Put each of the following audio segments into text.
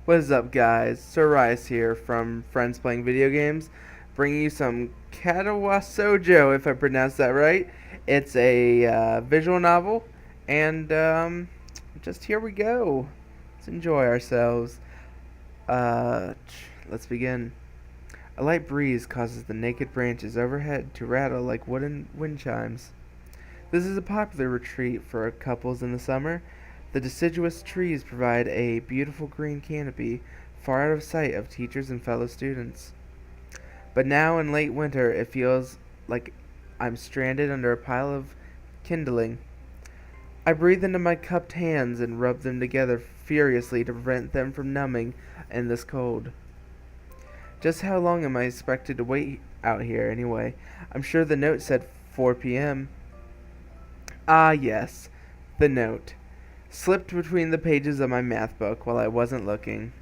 What is up, guys? Sir Rice here from Friends Playing Video Games, bringing you some Katawa Shoujo, if I pronounced that right. It's a visual novel, and just here we go. Let's enjoy ourselves. Let's begin. A light breeze causes the naked branches overhead to rattle like wooden wind chimes. This is a popular retreat for couples in the summer. The deciduous trees provide a beautiful green canopy, far out of sight of teachers and fellow students. But now in late winter, it feels like I'm stranded under a pile of kindling. I breathe into my cupped hands and rub them together furiously to prevent them from numbing in this cold. Just how long am I expected to wait out here, anyway? I'm sure the note said 4 p.m. Ah, yes, the note. Slipped between the pages of my math book while I wasn't looking.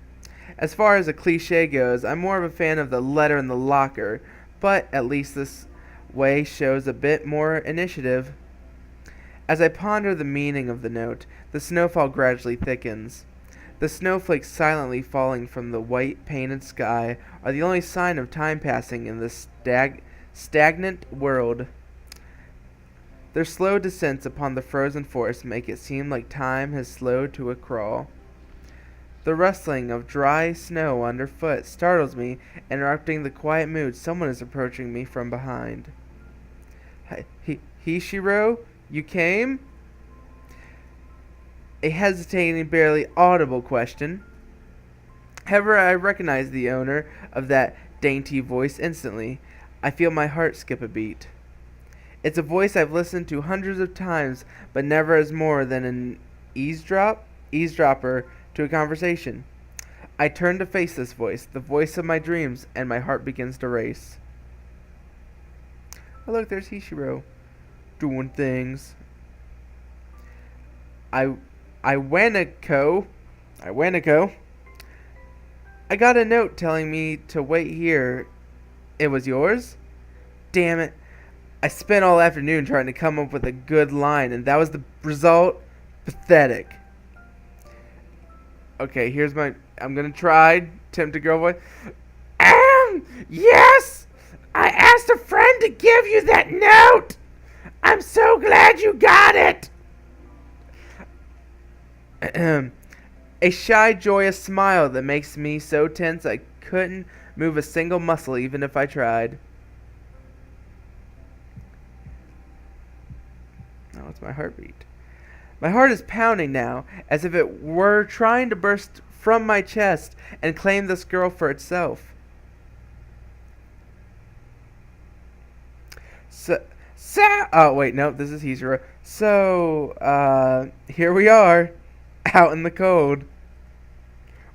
As far as a cliche goes, I'm more of a fan of the letter in the locker, but at least this way shows a bit more initiative. As I ponder the meaning of the note, the snowfall gradually thickens. The snowflakes silently falling from the white painted sky are the only sign of time passing in this stagnant world. Their slow descents upon the frozen forest make it seem like time has slowed to a crawl. The rustling of dry snow underfoot startles me, interrupting the quiet mood. Someone is approaching me from behind. Hishiro, you came? A hesitating, barely audible question. However, I recognize the owner of that dainty voice instantly. I feel my heart skip a beat. It's a voice I've listened to hundreds of times, but never as more than an eavesdropper to a conversation. I turn to face this voice, the voice of my dreams, and my heart begins to race. Oh, look, there's Hishiro, doing things. I Iwanako. I got a note telling me to wait here. It was yours? Damn it. I spent all afternoon trying to come up with a good line, and that was the result. Pathetic. Okay, I'm gonna try attempt a girl voice. Yes! I asked a friend to give you that note! I'm so glad you got it! A shy, joyous smile that makes me so tense I couldn't move a single muscle even if I tried. Oh, it's my heartbeat. My heart is pounding now, as if it were trying to burst from my chest and claim this girl for itself. Oh wait, no, this is Hishiro. So, here we are, out in the cold.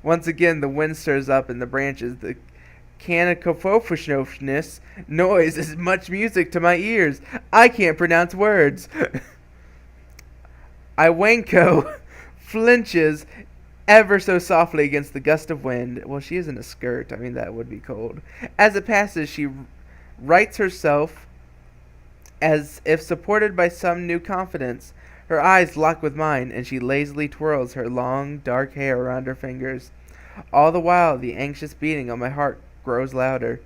Once again, the wind stirs up in the branches. The cacophonous noise is much music to my ears. I can't pronounce words. Iwanko flinches ever so softly against the gust of wind. Well, she is in a skirt. I mean, that would be cold. As it passes, she rights herself as if supported by some new confidence. Her eyes lock with mine, and she lazily twirls her long, dark hair around her fingers. All the while, the anxious beating of my heart grows louder.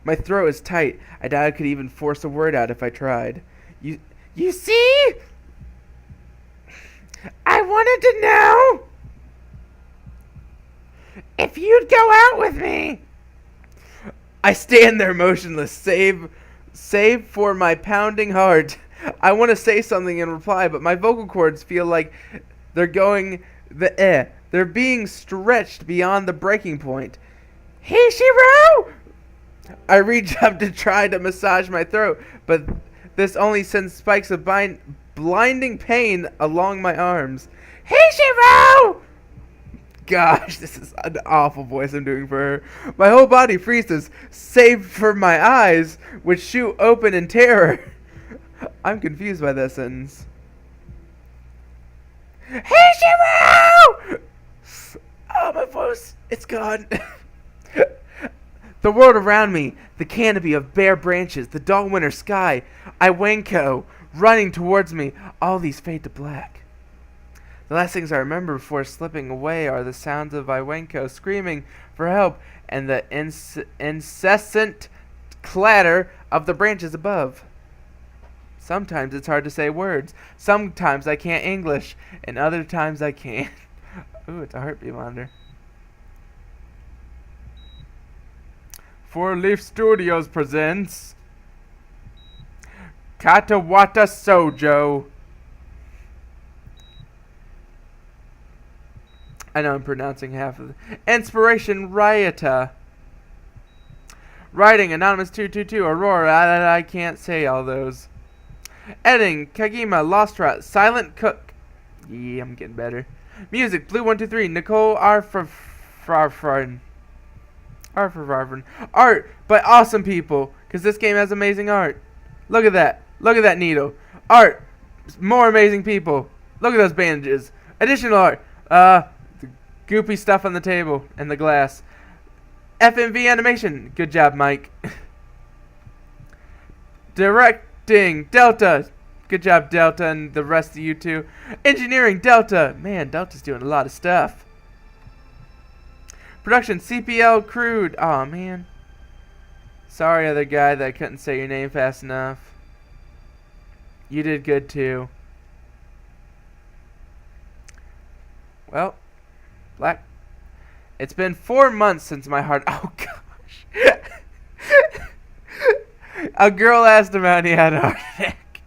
My throat is tight. I doubt I could even force a word out if I tried. You see? I wanted to know if you'd go out with me. I stand there motionless, save for my pounding heart. I want to say something in reply, but my vocal cords feel like they're being stretched beyond the breaking point. Hishiro! I reach up to try to massage my throat, but this only sends spikes of blinding pain along my arms. Hishiro! Gosh, this is an awful voice I'm doing for her. My whole body freezes, save for my eyes, which shoot open in terror. I'm confused by that sentence. Hishiro! Oh, my voice, it's gone. The world around me, the canopy of bare branches, the dull winter sky, Iwanko running towards me, all these fade to black. The last things I remember before slipping away are the sounds of Iwanko screaming for help and the incessant clatter of the branches above. Sometimes it's hard to say words. Sometimes I can't English, and other times I can. Ooh, it's a heartbeat monitor. 4 Leaf Studios presents Katawa Shoujo. I know I'm pronouncing half of it. Inspiration Ryota. Writing Anonymous 222 Aurora. I can't say all those. Editing Kagima Lost Rat Silent Cook. Yeah, I'm getting better. Music Blue 123 Nicole Arfarfarn. Art by awesome people, because this game has amazing art. Look at that. Look at that needle. Art. More amazing people. Look at those bandages. Additional art. The goopy stuff on the table and the glass. FMV animation. Good job, Mike. Directing Delta. Good job, Delta, and the rest of you two. Engineering Delta. Man, Delta's doing a lot of stuff. Production CPL Crude. Aw, man. Sorry, other guy, that I couldn't say your name fast enough. You did good too. Well, Black. It's been 4 months since my heart. Oh gosh. A girl asked him how he had a heart attack.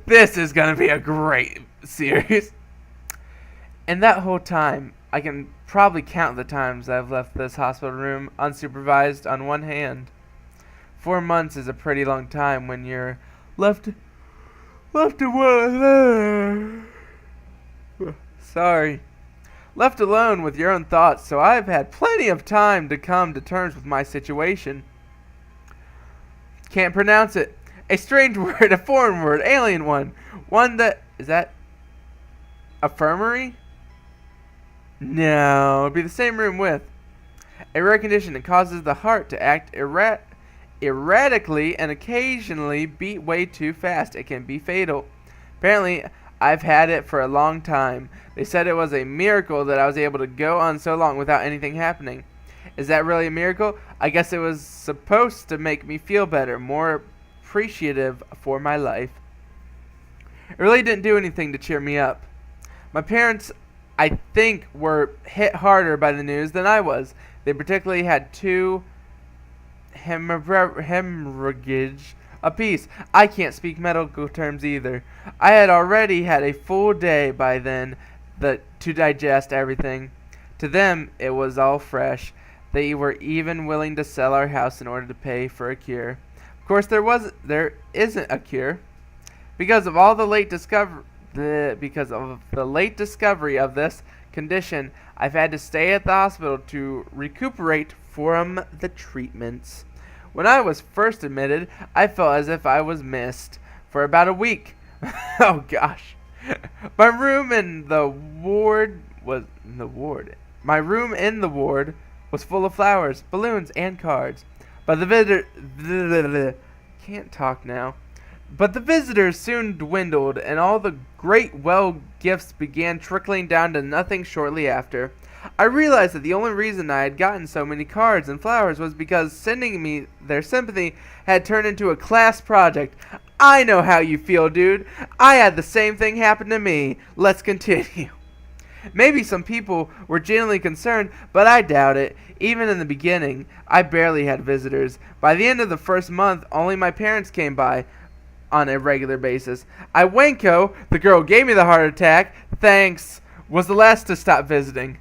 This is gonna be a great series. And that whole time, I can probably count the times I've left this hospital room unsupervised on one hand. 4 months is a pretty long time when you're left alone. Sorry. Left alone with your own thoughts, so I've had plenty of time to come to terms with my situation. Can't pronounce it. A strange word, a foreign word, alien one. One that... Is that... Affirmary? No, it'd be the same room with. A rare condition that causes the heart to act erratically and occasionally beat way too fast. It can be fatal. Apparently, I've had it for a long time. They said it was a miracle that I was able to go on so long without anything happening. Is that really a miracle? I guess it was supposed to make me feel better, more appreciative for my life. It really didn't do anything to cheer me up. My parents, I think, were hit harder by the news than I was. They particularly had 2 hemorrhage apiece. I can't speak medical terms either. I had already had a full day by then to digest everything. To them, it was all fresh. They were even willing to sell our house in order to pay for a cure. Of course, there isn't a cure. Because of the late discovery of this condition, I've had to stay at the hospital to recuperate from the treatments. When I was first admitted, I felt as if I was missed for about a week. Oh gosh. My room in the ward was full of flowers, balloons, and cards. But the visitors soon dwindled, and all the great gifts began trickling down to nothing shortly after. I realized that the only reason I had gotten so many cards and flowers was because sending me their sympathy had turned into a class project. I know how you feel, dude. I had the same thing happen to me. Let's continue. Maybe some people were genuinely concerned, but I doubt it. Even in the beginning, I barely had visitors. By the end of the first month, only my parents came by on a regular basis. Iwanko, the girl who gave me the heart attack, thanks, was the last to stop visiting.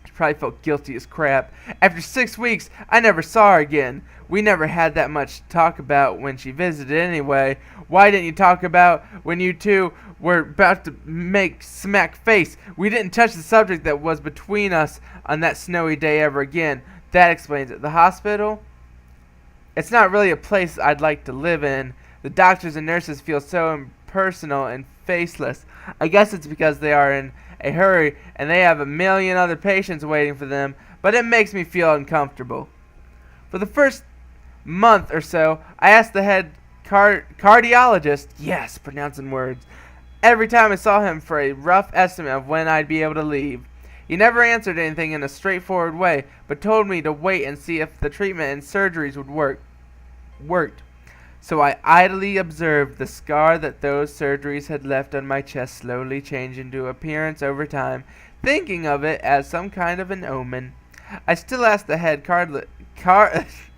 She probably felt guilty as crap. After 6 weeks, I never saw her again. We never had that much to talk about when she visited anyway. Why didn't you talk about when you two were about to make smack face? We didn't touch the subject that was between us on that snowy day ever again. That explains it. The hospital? It's not really a place I'd like to live in. The doctors and nurses feel so impersonal and faceless. I guess it's because they are in a hurry and they have a million other patients waiting for them, but it makes me feel uncomfortable. For the first month or so, I asked the head cardiologist, yes, pronouncing words, every time I saw him for a rough estimate of when I'd be able to leave. He never answered anything in a straightforward way, but told me to wait and see if the treatment and surgeries would worked. So I idly observed the scar that those surgeries had left on my chest slowly change into appearance over time, thinking of it as some kind of an omen. I still asked the head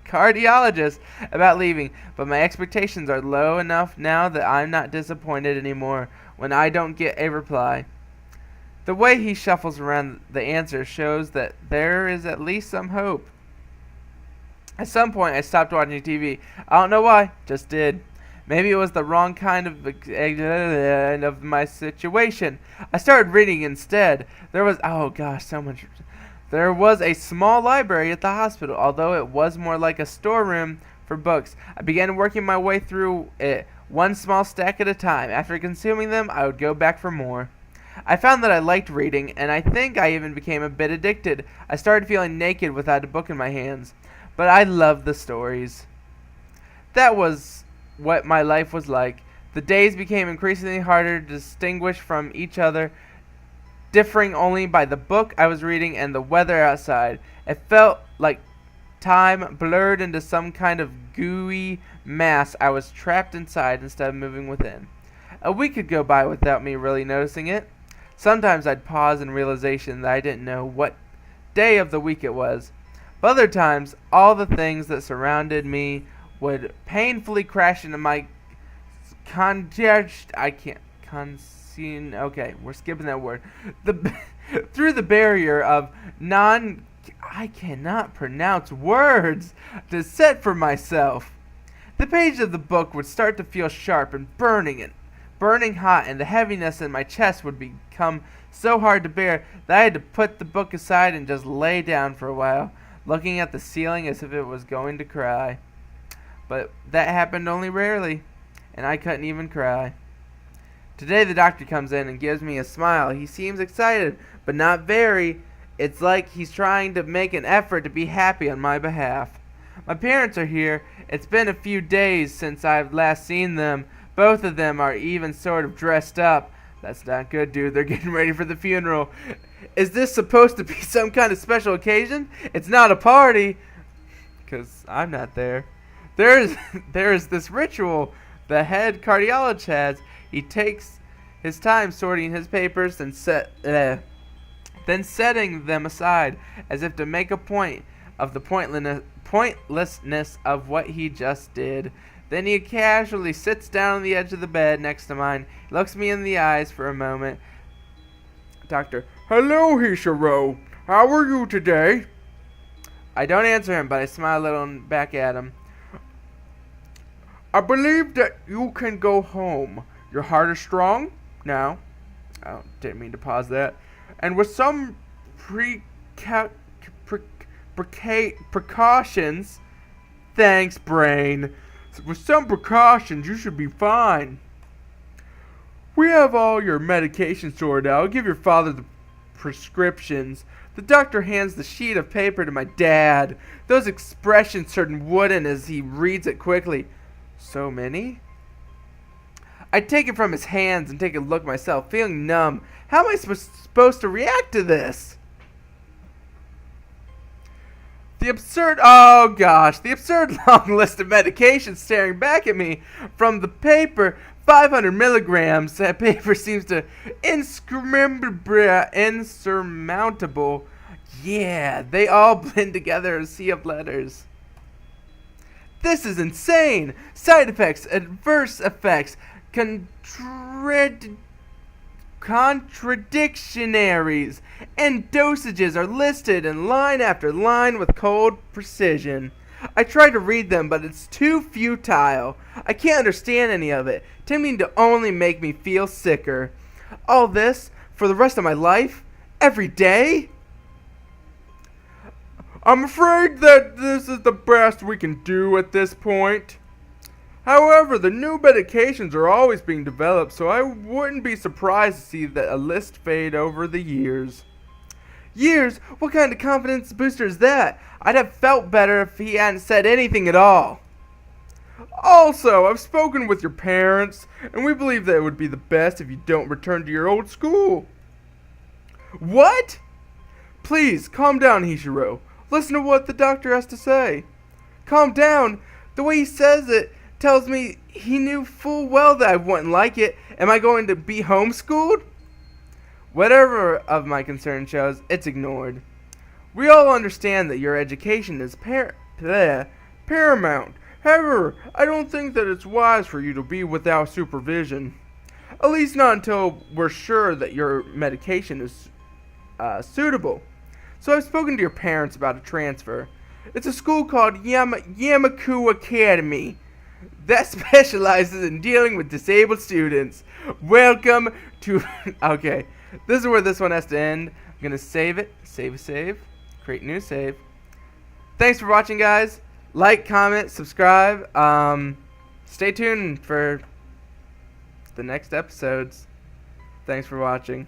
cardiologist about leaving, but my expectations are low enough now that I'm not disappointed anymore when I don't get a reply. The way he shuffles around the answer shows that there is at least some hope. At some point, I stopped watching TV. I don't know why, just did. Maybe it was the wrong kind of my situation. I started reading instead. There was There was a small library at the hospital, although it was more like a storeroom for books. I began working my way through it, one small stack at a time. After consuming them, I would go back for more. I found that I liked reading, and I think I even became a bit addicted. I started feeling naked without a book in my hands. But I loved the stories. That was what my life was like. The days became increasingly harder to distinguish from each other, differing only by the book I was reading and the weather outside. It felt like time blurred into some kind of gooey mass. I was trapped inside instead of moving within. A week could go by without me really noticing it. Sometimes I'd pause in realization that I didn't know what day of the week it was. But other times, all the things that surrounded me would painfully crash into my okay, we're skipping that word. Through the barrier of I cannot pronounce words to set for myself. The pages of the book would start to feel sharp and burning hot, and the heaviness in my chest would become so hard to bear that I had to put the book aside and just lay down for a while, looking at the ceiling as if it was going to cry. But that happened only rarely, and I couldn't even cry. Today the doctor comes in and gives me a smile. He seems excited, but not very. It's like he's trying to make an effort to be happy on my behalf. My parents are here. It's been a few days since I've last seen them. Both of them are even sort of dressed up. That's not good, dude. They're getting ready for the funeral. Is this supposed to be some kind of special occasion? It's not a party. Because I'm not there. There is this ritual the head cardiologist has. He takes his time sorting his papers and then setting them aside, as if to make a point of the pointlessness of what he just did. Then he casually sits down on the edge of the bed next to mine, looks me in the eyes for a moment. Doctor: "Hello, Hishiro. How are you today?" I don't answer him, but I smile a little back at him. "I believe that you can go home. Your heart is strong now." I didn't mean to pause that. "And with some precautions..." Thanks, brain. "With some precautions, you should be fine. We have all your medication sorted out. I'll give your father the prescriptions." The doctor hands the sheet of paper to my dad. Those expressions turn wooden as he reads it quickly. So many? I take it from his hands and take a look myself, feeling numb. How am I supposed to react to this? The absurd long list of medications staring back at me from the paper. 500 milligrams. That paper seems to insurmountable. Yeah, they all blend together as a sea of letters. This is insane. Side effects, adverse effects, contradictionaries, and dosages are listed in line after line with cold precision. I try to read them, but it's too futile. I can't understand any of it, tending to only make me feel sicker. All this for the rest of my life? Every day? I'm afraid that this is the best we can do at this point. However, the new medications are always being developed, so I wouldn't be surprised to see that a list fade over the years. Years? What kind of confidence booster is that? I'd have felt better if he hadn't said anything at all. Also, I've spoken with your parents, and we believe that it would be the best if you don't return to your old school. What? Please, calm down, Hishiro. Listen to what the doctor has to say. Calm down? The way he says it tells me he knew full well that I wouldn't like it. Am I going to be homeschooled? Whatever of my concern shows, it's ignored. We all understand that your education is paramount. However, I don't think that it's wise for you to be without supervision. At least not until we're sure that your medication is suitable. So I've spoken to your parents about a transfer. It's a school called Yamaku Academy that specializes in dealing with disabled students. Welcome to... Okay, this is where this one has to end. I'm going to save it. Save. Create new save. Thanks for watching, guys. Like, comment, subscribe. Stay tuned for the next episodes. Thanks for watching.